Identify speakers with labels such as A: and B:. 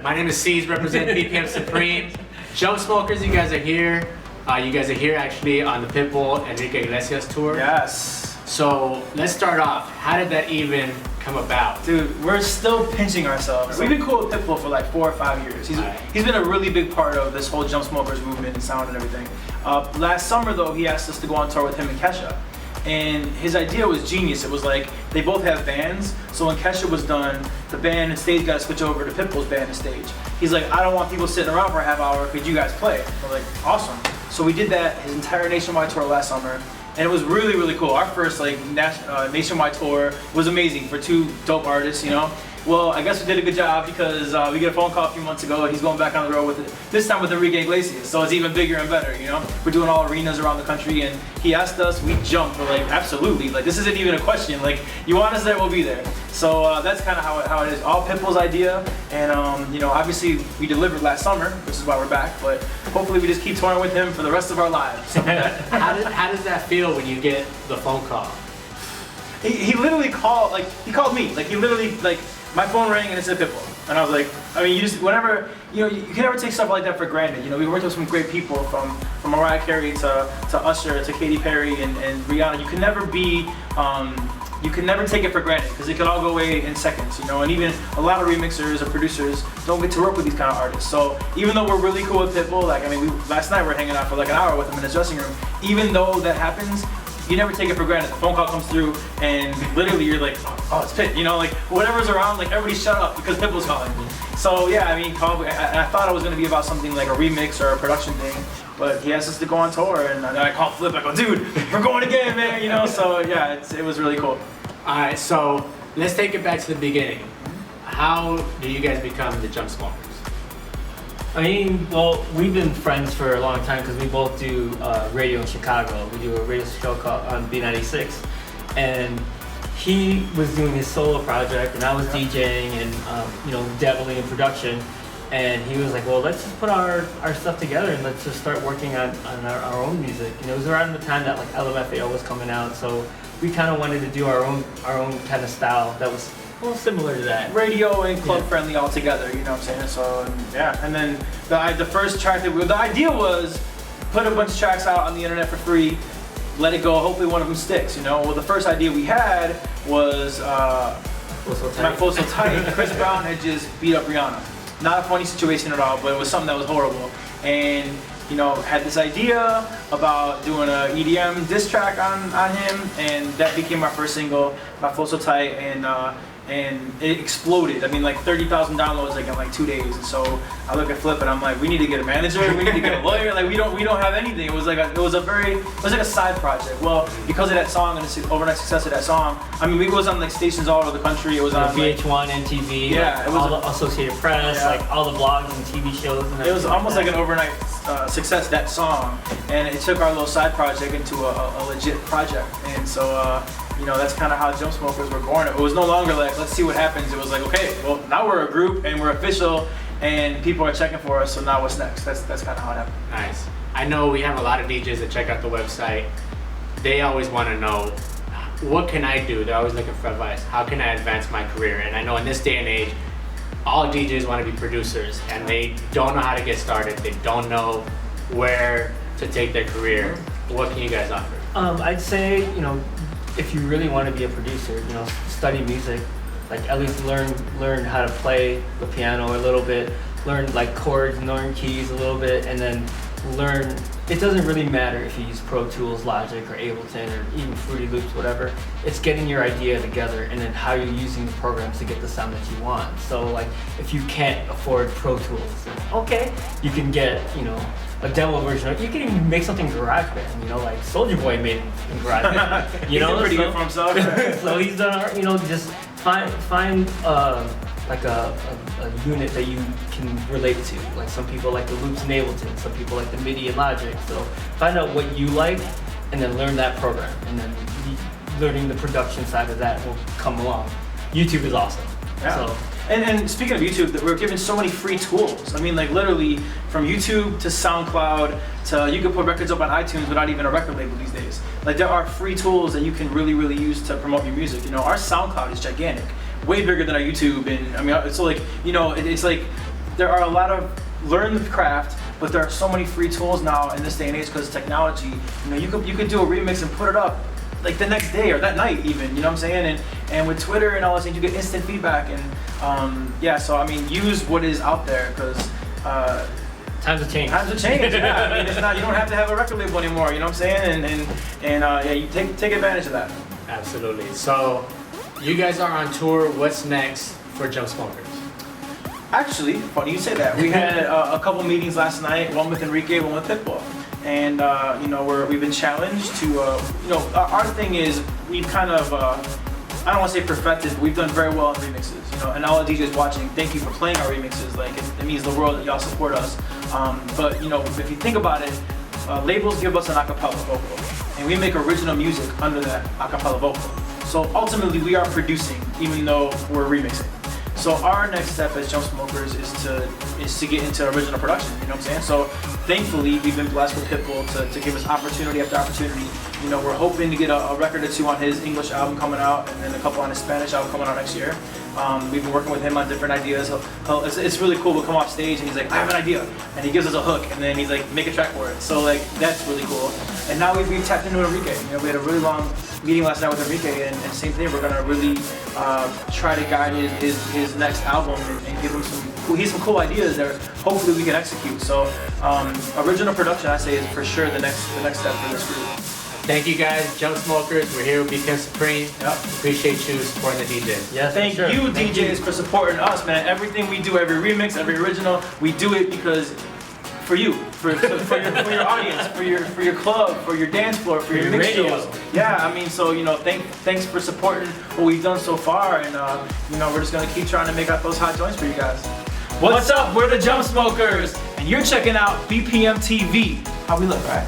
A: My name is C's, represent BPM Supreme. Jump Smokers, you guys are here. You guys are here actually on the Pitbull Enrique Iglesias tour.
B: Yes.
A: So let's start off. How did that even come about?
B: Dude, we're still pinching ourselves. We've been cool with Pitbull for like 4 or 5 years. He's been a really big part of this whole Jump Smokers movement and sound and everything. Last summer though, he asked us to go on tour with him and Kesha. And his idea was genius. It was like, they both have bands, so when Kesha was done, the band and stage got to switch over to Pitbull's band and stage. He's like, I don't want people sitting around for a half hour, could you guys play? We're like, awesome. So we did that, his entire nationwide tour last summer, and it was really, really cool. Our first like nationwide tour was amazing for 2 dope artists, you know? Well, I guess we did a good job because we get a phone call a few months ago and he's going back on the road with it, this time with Enrique Iglesias, so it's even bigger and better, you know? We're doing all arenas around the country and he asked us, we jumped, we're like, absolutely, like this isn't even a question, like you want us there, we'll be there. So that's kind of how it is, all Pitbull's idea, and you know, obviously we delivered last summer, which is why we're back, but hopefully we just keep touring with him for the rest of our lives.
A: How does that feel when you get the phone call?
B: He literally called, like, he called me, like he literally, like, my phone rang and it said Pitbull. And I was like, I mean, you just, whenever, you know, you can never take stuff like that for granted. You know, we worked with some great people from Mariah Carey to Usher to Katy Perry and Rihanna. You can never be, you can never take it for granted because it could all go away in seconds, you know, and even a lot of remixers or producers don't get to work with these kind of artists. So even though we're really cool with Pitbull, like, I mean, last night we were hanging out for like an hour with him in his dressing room, even though that happens, you never take it for granted. The phone call comes through and literally you're like, oh, it's Pit, you know, like whatever's around, like everybody shut up because Pitbull's calling. So yeah, I mean, I thought it was gonna be about something like a remix or a production thing, but he asked us to go on tour and I called Flip, I go, dude, we're going again, man, you know, so yeah, it was really cool.
A: All right, so let's take it back to the beginning. How do you guys become the Jump Smokers?
C: I mean, well, we've been friends for a long time because we both do radio in Chicago. We do a radio show called on B96, and he was doing his solo project, and I was DJing and you know, dabbling in production. And he was like, "Well, let's just put our stuff together and let's just start working on our own music." And it was around the time that like LMFAO was coming out, so we kind of wanted to do our own kind of style that was well similar to that.
B: Radio and club friendly all together, you know what I'm saying? So yeah, and then the first track that the idea was put a bunch of tracks out on the internet for free, let it go, hopefully one of them sticks, you know? Well, the first idea we had was My Flow So Tight. Chris Brown had just beat up Rihanna. Not a funny situation at all, but it was something that was horrible. And you know, had this idea about doing a EDM diss track on him, and that became our first single, My Flow So Tight, and it exploded. I mean, like 30,000 downloads like in like 2 days. And so I look at Flip and I'm like, we need to get a manager, we need to get a lawyer. Like we don't have anything. It was like a side project. Well, because of that song and the overnight success of that song, I mean, it was on like stations all over the country. It was on
C: VH1, MTV,
B: yeah,
C: like,
B: it was
C: all the Associated Press, yeah, like all the blogs and TV shows. And
B: it was almost like an overnight success, that song, and it took our little side project into a legit project. And so you know, that's kind of how Jump Smokers were born. It was no longer like, let's see what happens. It was like, okay, well, now we're a group and we're official and people are checking for us, so now what's next? That's kind of how it happened.
A: Nice. I know we have a lot of DJs that check out the website. They always want to know, what can I do? They're always looking for advice. How can I advance my career? And I know in this day and age, all DJs want to be producers and they don't know how to get started. They don't know where to take their career. What can you guys offer?
C: I'd say, you know, if you really want to be a producer, you know, study music, like at least learn how to play the piano a little bit, learn like chords, learn keys a little bit, and then learn. It doesn't really matter if you use Pro Tools, Logic, or Ableton, or even Fruity Loops, whatever. It's getting your idea together and then how you're using the programs to get the sound that you want. So like, if you can't afford Pro Tools, okay, you can get, you know, a demo version. You can even make something GarageBand, you know, like Soulja Boy made it in GarageBand. You know,
B: he's pretty good for himself.
C: So he's done, you know, just find like a unit that you can relate to. Like some people like the loops in Ableton, some people like the MIDI and Logic. So find out what you like and then learn that program. And then learning the production side of that will come along. YouTube is awesome.
B: Yeah.
C: So,
B: and speaking of YouTube, we're given so many free tools. I mean, like literally from YouTube to SoundCloud to you can put records up on iTunes without even a record label these days. Like there are free tools that you can really use to promote your music. You know, our SoundCloud is gigantic, way bigger than our YouTube. And I mean, so like, you know, it's like there are a lot of learn the craft, but there are so many free tools now in this day and age because of technology. You know, you could do a remix and put it up like the next day or that night even, you know what I'm saying? And with Twitter and all those things, you get instant feedback. And yeah, so I mean, use what is out there because
C: times have changed.
B: Times have changed. Yeah, I mean, it's not, you don't have to have a record label anymore, you know what I'm saying? And yeah, you take advantage of that.
A: Absolutely. So you guys are on tour. What's next for Jump Smokers?
B: Actually, funny you say that. We had a couple meetings last night, one with Enrique, one with Pitbull. And you know, we've been challenged to, you know, our thing is we've kind of, I don't want to say perfected, but we've done very well in remixes. You know, and all the DJs watching, thank you for playing our remixes. Like it means the world that y'all support us. But you know, if you think about it, labels give us an acapella vocal, and we make original music under that acapella vocal. So ultimately, we are producing, even though we're remixing. So our next step as Jump Smokers is to get into original production, you know what I'm saying? So thankfully, we've been blessed with Pitbull to give us opportunity after opportunity. You know, we're hoping to get a record or two on his English album coming out, and then a couple on his Spanish album coming out next year. We've been working with him on different ideas. It's really cool. We'll come off stage and he's like, I have an idea. And he gives us a hook, and then he's like, make a track for it. So like, that's really cool. And now we've tapped into Enrique. You know, we had a really long meeting last night with Enrique, and same thing, we're gonna really try to guide his next album and give him some cool ideas that hopefully we can execute. So original production, I say, is for sure the next step for this group.
A: Thank you guys, Jump Smokers. We're here with BPM Supreme.
B: Yep.
A: Appreciate you supporting the DJs.
C: Yes,
B: Thank
C: sure.
B: you, DJs, for supporting us, man. Everything we do, every remix, every original, we do it because for you, for your audience, for your club, for your dance floor, for your mix
C: radio.
B: shows. Yeah, I mean, so you know, thanks for supporting what we've done so far, and you know, we're just gonna keep trying to make out those hot joints for you guys. What's up? We're the Jump Smokers, and you're checking out BPM TV. How we look, right?